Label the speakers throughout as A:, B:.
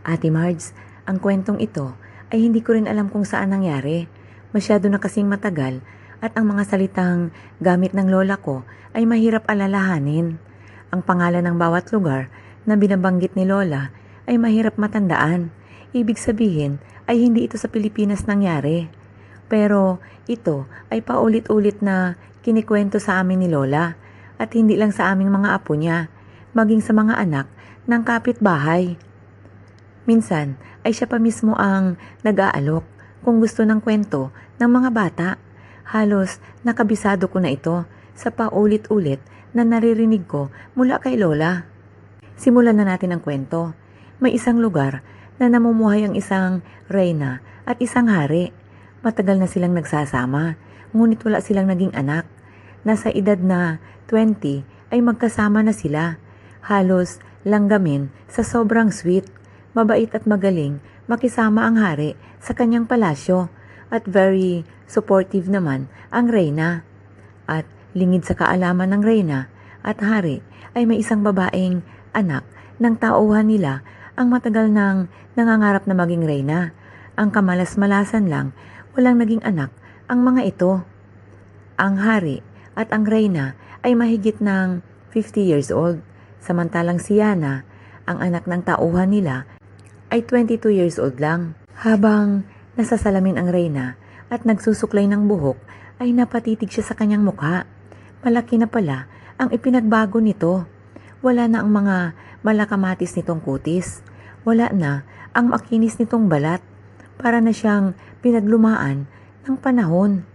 A: Ate Margs, ang kwentong ito ay hindi ko rin alam kung saan nangyari. Masyado na kasing matagal at ang mga salitang gamit ng lola ko ay mahirap alalahanin. Ang pangalan ng bawat lugar na binabanggit ni lola ay mahirap matandaan. Ibig sabihin ay hindi ito sa Pilipinas nangyari. Pero ito ay paulit-ulit na kinikwento sa amin ni lola at hindi lang sa aming mga apo niya, maging sa mga anak ng kapitbahay. Minsan ay siya pa mismo ang nag-aalok kung gusto ng kwento ng mga bata. Halos nakabisado ko na ito sa paulit-ulit na naririnig ko mula kay lola. Simulan na natin ang kwento. May isang lugar na namumuhay ang isang reyna at isang hari. Matagal na silang nagsasama, ngunit wala silang naging anak. Nasa edad na 20 ay magkasama na sila. Halos langgamin sa sobrang sweet. Mabait at magaling makisama ang hari sa kanyang palasyo at very supportive naman ang reyna. At lingid sa kaalaman ng reyna at hari ay may isang babaeng anak ng tauhan nila ang matagal nang nangangarap na maging reyna. Ang kamalas-malasan lang, walang naging anak ang mga ito. Ang hari at ang reyna ay mahigit ng 50 years old, samantalang si Yana, ang anak ng tauhan nila, ay 22 years old lang. Habang nasasalamin ang reyna at nagsusuklay ng buhok, ay napatitig siya sa kanyang mukha. Malaki na pala ang ipinagbago nito. Wala na ang mga malakamatis nitong kutis. Wala na ang makinis nitong balat. Para na siyang pinaglumaan ng panahon.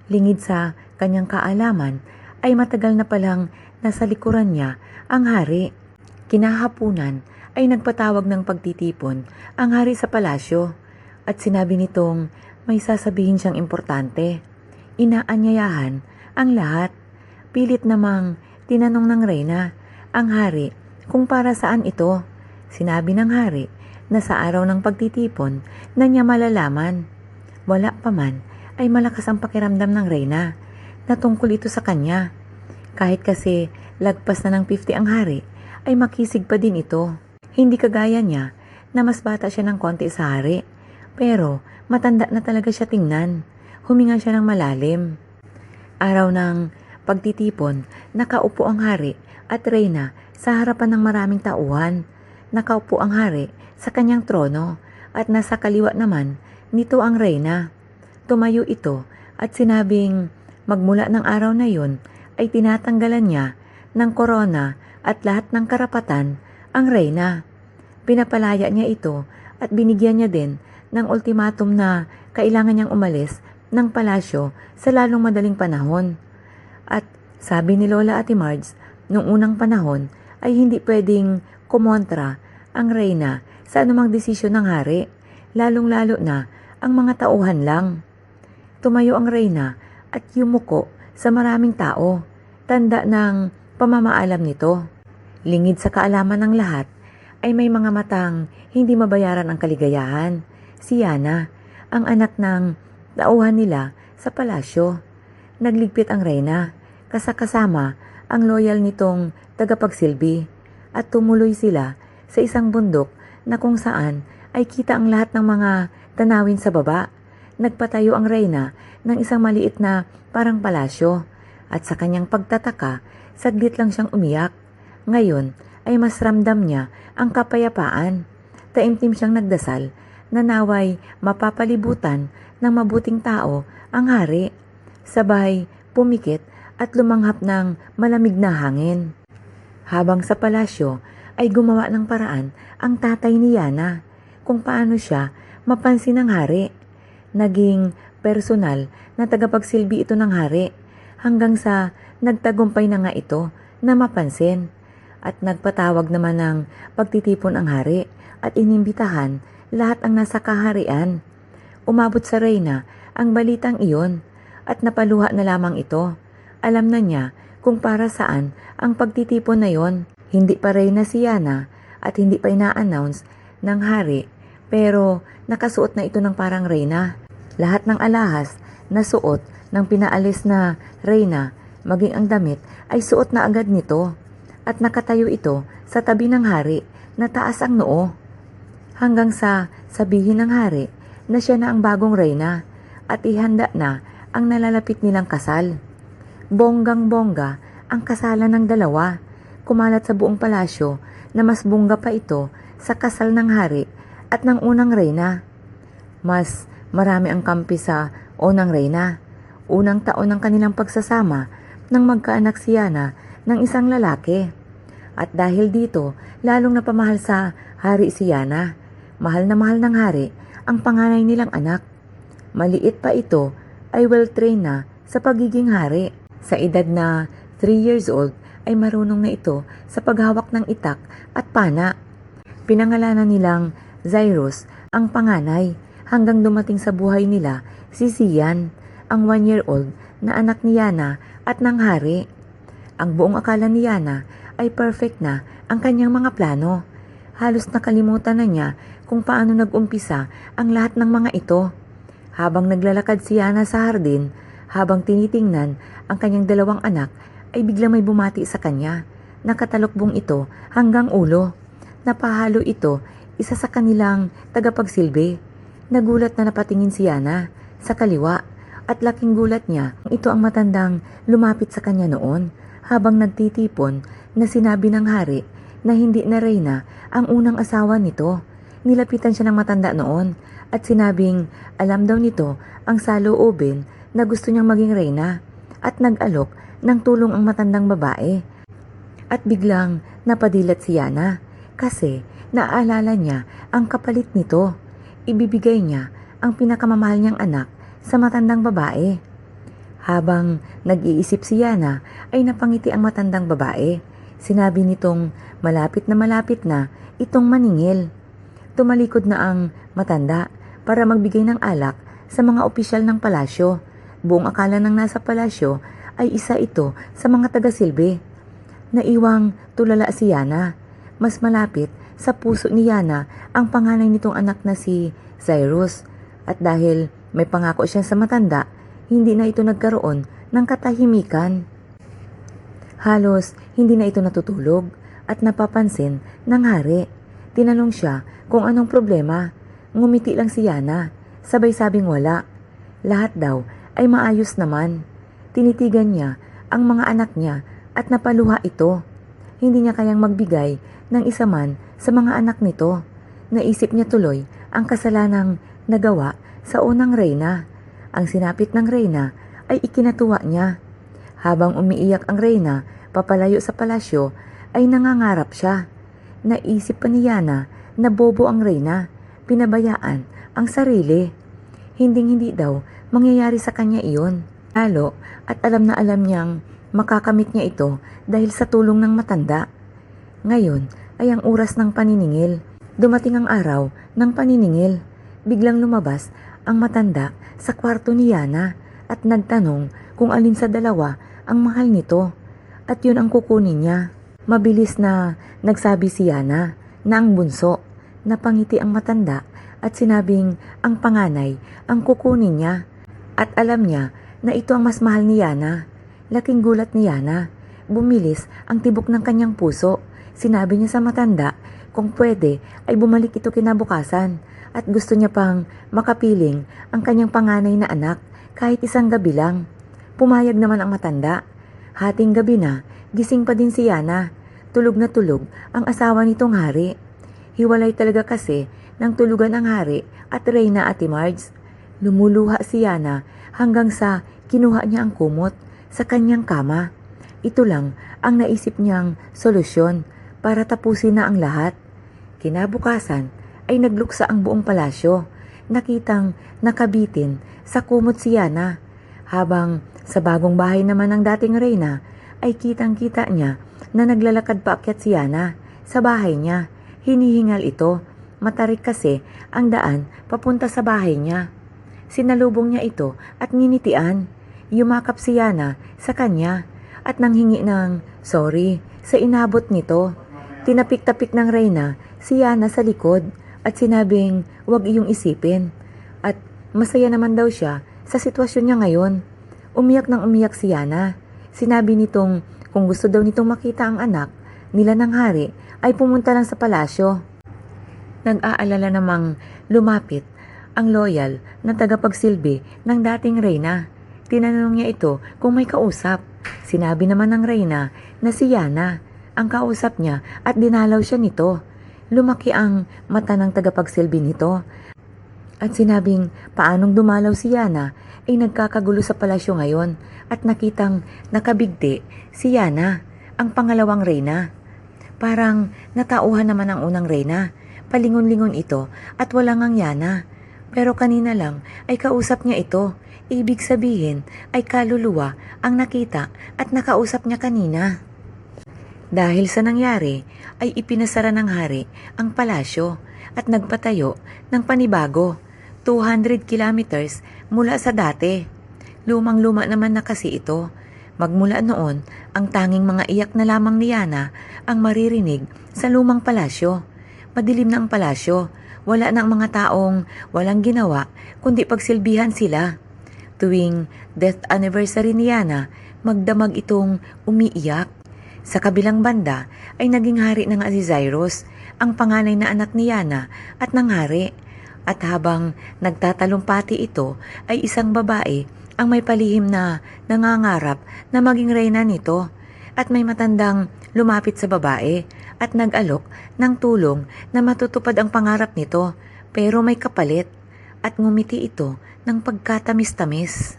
A: Lingid sa kanyang kaalaman, ay matagal na palang nasa likuran niya ang hari. Kinahapunan ay nagpatawag ng pagtitipon ang hari sa palasyo at sinabi nitong may sasabihin siyang importante. Inaanyayahan ang lahat. Pilit namang tinanong ng reyna ang hari kung para saan ito. Sinabi ng hari na sa araw ng pagtitipon na niya malalaman. Wala pa man ay malakas ang pakiramdam ng reyna na tungkol ito sa kanya. Kahit kasi lagpas na ng 50 ang hari, ay makisig pa din ito. Hindi kagaya niya na mas bata siya ng konti sa hari. Pero matanda na talaga siya tingnan. Huminga siya ng malalim. Araw ng pagtitipon, nakaupo ang hari at reyna sa harapan ng maraming tauhan. Nakaupo ang hari sa kanyang trono at nasa kaliwa naman nito ang reyna. Tumayo ito at sinabing magmula ng araw na yun ay tinatanggalan niya ng korona at lahat ng karapatan ang reyna. Pinapalaya niya ito at binigyan niya din ng ultimatum na kailangan niyang umalis ng palasyo sa lalong madaling panahon. At sabi ni Lola Ate Margs, noong unang panahon ay hindi pwedeng kumontra ang reyna sa anumang desisyon ng hari, lalong-lalo na ang mga tauhan lang. Tumayo ang reyna at yumuko sa maraming tao, tanda ng pamamaalam nito. Lingid sa kaalaman ng lahat, ay may mga matang hindi mabayaran ang kaligayahan. Si Yana, ang anak ng tauhan nila sa palasyo. Nagligpit ang reyna, kasama ang loyal nitong tagapagsilbi, at tumuloy sila sa isang bundok na kung saan ay kita ang lahat ng mga tanawin sa baba. Nagpatayo ang reyna ng isang maliit na parang palasyo, at sa kanyang pagtataka, saglit lang siyang umiyak. Ngayon ay mas ramdam niya ang kapayapaan. Taimtim siyang nagdasal na naway mapapalibutan ng mabuting tao ang hari. Sabay pumikit at lumanghap ng malamig na hangin. Habang sa palasyo ay gumawa ng paraan ang tatay ni Yana kung paano siya mapansin ng hari. Naging personal na tagapagsilbi ito ng hari hanggang sa nagtagumpay na nga ito na mapansin. At nagpatawag naman ng pagtitipon ang hari at inimbitahan lahat ang nasa kaharian. Umabot sa reyna ang balitang iyon at napaluha na lamang ito. Alam na niya kung para saan ang pagtitipon na yon. Hindi pa reyna si Yana at hindi pa ina-announce ng hari, pero nakasuot na ito ng parang reyna. Lahat ng alahas na suot ng pinaalis na reyna, maging ang damit, ay suot na agad nito. At nakatayo ito sa tabi ng hari na taas ang noo. hanggang sa sabihin ng hari na siya na ang bagong reyna at ihanda na ang nalalapit nilang kasal. Bonggang-bongga ang kasalan ng dalawa. Kumalat sa buong palasyo na mas bongga pa ito sa kasal ng hari at ng unang reyna. Mas marami ang kampi sa unang reyna. Unang taon ng kanilang pagsasama nang magkaanak si Yana ng isang lalaki. At dahil dito, lalong napamahal sa hari si Yana. Mahal na mahal ng hari ang panganay nilang anak. Maliit pa ito ay well-trained na sa pagiging hari. Sa edad na 3 years old ay marunong na ito sa paghawak ng itak at pana. Pinangalanan nilang Cyrus ang panganay hanggang dumating sa buhay nila si Sian, ang 1-year-old na anak ni Yana at ng hari. Ang buong akala ni Yana ay perfect na ang kanyang mga plano. Halos nakalimutan na niya kung paano nag-umpisa ang lahat ng mga ito. Habang naglalakad si Yana sa hardin, habang tinitingnan ang kanyang dalawang anak, ay biglang may bumati sa kanya. Nakatalokbong ito hanggang ulo. Napahalo ito, isa sa kanilang tagapagsilbi. Nagulat na napatingin si Yana sa kaliwa at laking gulat niya. Ito ang matandang lumapit sa kanya noon habang nagtitipon na sinabi ng hari na hindi na reyna ang unang asawa nito. Nilapitan siya ng matanda noon at sinabing alam daw nito ang saloobin na gusto niyang maging reyna at nag-alok ng tulong ang matandang babae. At biglang napadilat si Yana kasi naaalala niya ang kapalit nito. Ibibigay niya ang pinakamamahal niyang anak sa matandang babae. Habang nag-iisip si Yana ay napangiti ang matandang babae. Sinabi nitong malapit na itong maningil. Tumalikod na ang matanda para magbigay ng alak sa mga opisyal ng palasyo. Buong akala ng nasa palasyo ay isa ito sa mga taga-silbi. Naiwang tulala si Yana. Mas malapit sa puso ni Yana ang panganay nitong anak na si Cyrus. At dahil may pangako siya sa matanda, hindi na ito nagkaroon ng katahimikan. Halos hindi na ito natutulog at napapansin ng hari. Tinanong siya kung anong problema. Ngumiti lang si Yana, sabay sabing wala. Lahat daw ay maayos naman. Tinitigan niya ang mga anak niya at napaluha ito. Hindi niya kayang magbigay ng isa man sa mga anak nito. Naisip niya tuloy ang kasalanang nagawa sa unang reyna. Ang sinapit ng reyna ay ikinatuwa niya. Habang umiiyak ang reyna papalayo sa palasyo ay nangangarap siya. Naisip pa ni Yana na bobo ang reyna, pinabayaan ang sarili. Hindi daw mangyayari sa kanya iyon. Lalo at alam na alam niyang makakamit niya ito dahil sa tulong ng matanda. Ngayon ay ang oras ng paniningil. Dumating ang araw ng paniningil. Biglang lumabas ang matanda sa kwarto ni Yana at nagtanong kung alin sa dalawa ang mahal nito at yun ang kukunin niya. Mabilis na nagsabi si Yana na ang bunso. Napangiti ang matanda at sinabing ang panganay ang kukunin niya at alam niya na ito ang mas mahal ni Yana. Laking gulat ni Yana. Bumilis ang tibok ng kanyang puso. Sinabi niya sa matanda kung pwede ay bumalik ito kinabukasan at gusto niya pang makapiling ang kanyang panganay na anak kahit isang gabi lang. Pumayag naman ang matanda. Hating gabi na, gising pa din si Yana. Tulog na tulog ang asawa nitong hari. Hiwalay talaga kasi ng tulugan ang hari at reyna Ate Marge. Lumuluha si Yana hanggang sa kinuha niya ang kumot sa kanyang kama. Ito lang ang naisip niyang solusyon para tapusin na ang lahat. Kinabukasan ay nagluksa ang buong palasyo. Nakitang nakabitin sa kumot si Yana. Habang sa bagong bahay naman ng dating reyna ay kitang-kita niya na naglalakad paakyat si Yana sa bahay niya. Hinihingal ito. Matarik kasi ang daan papunta sa bahay niya. Sinalubong niya ito at nginitian. Yumakap si Yana sa kanya at nanghingi ng sorry sa inabot nito. Tinapik-tapik ng reyna si Yana sa likod at sinabing huwag iyong isipin. At masaya naman daw siya sa sitwasyon niya ngayon. Umiyak nang umiyak si Yana. Sinabi nitong kung gusto daw nitong makita ang anak nila ng hari ay pumunta lang sa palasyo. Nag-aalala namang lumapit ang loyal na tagapagsilbi ng dating reyna. Tinanong niya ito kung may kausap. Sinabi naman ng reyna na si Yana ang kausap niya at dinalaw siya nito. Lumaki ang mata ng tagapagsilbi nito at sinabing paanong dumalaw si Yana ay nagkakagulo sa palasyo ngayon at nakitang nakabigti si Yana, ang pangalawang reyna. Parang natauhan naman ang unang reyna. Palingon-lingon ito at wala ngang Yana. Pero kanina lang ay kausap niya ito. Ibig sabihin ay kaluluwa ang nakita at nakausap niya kanina. Dahil sa nangyari ay ipinasara ng hari ang palasyo at nagpatayo ng panibago 200 kilometers mula sa dati. Lumang-luma naman na kasi ito. Magmula noon, ang tanging mga iyak na lamang ni Yana ang maririnig sa lumang palasyo. Madilim na ang palasyo. Wala na ang mga taong walang ginawa kundi pagsilbihan sila. Tuwing death anniversary ni Yana, magdamag itong umiiyak. Sa kabilang banda ay naging hari na nga si Zairos, ang panganay na anak ni Yana at ng hari. At habang nagtatalumpati ito ay isang babae ang may palihim na nangangarap na maging reyna nito. At may matandang lumapit sa babae at nag-alok ng tulong na matutupad ang pangarap nito, pero may kapalit at ngumiti ito ng pagkatamis-tamis.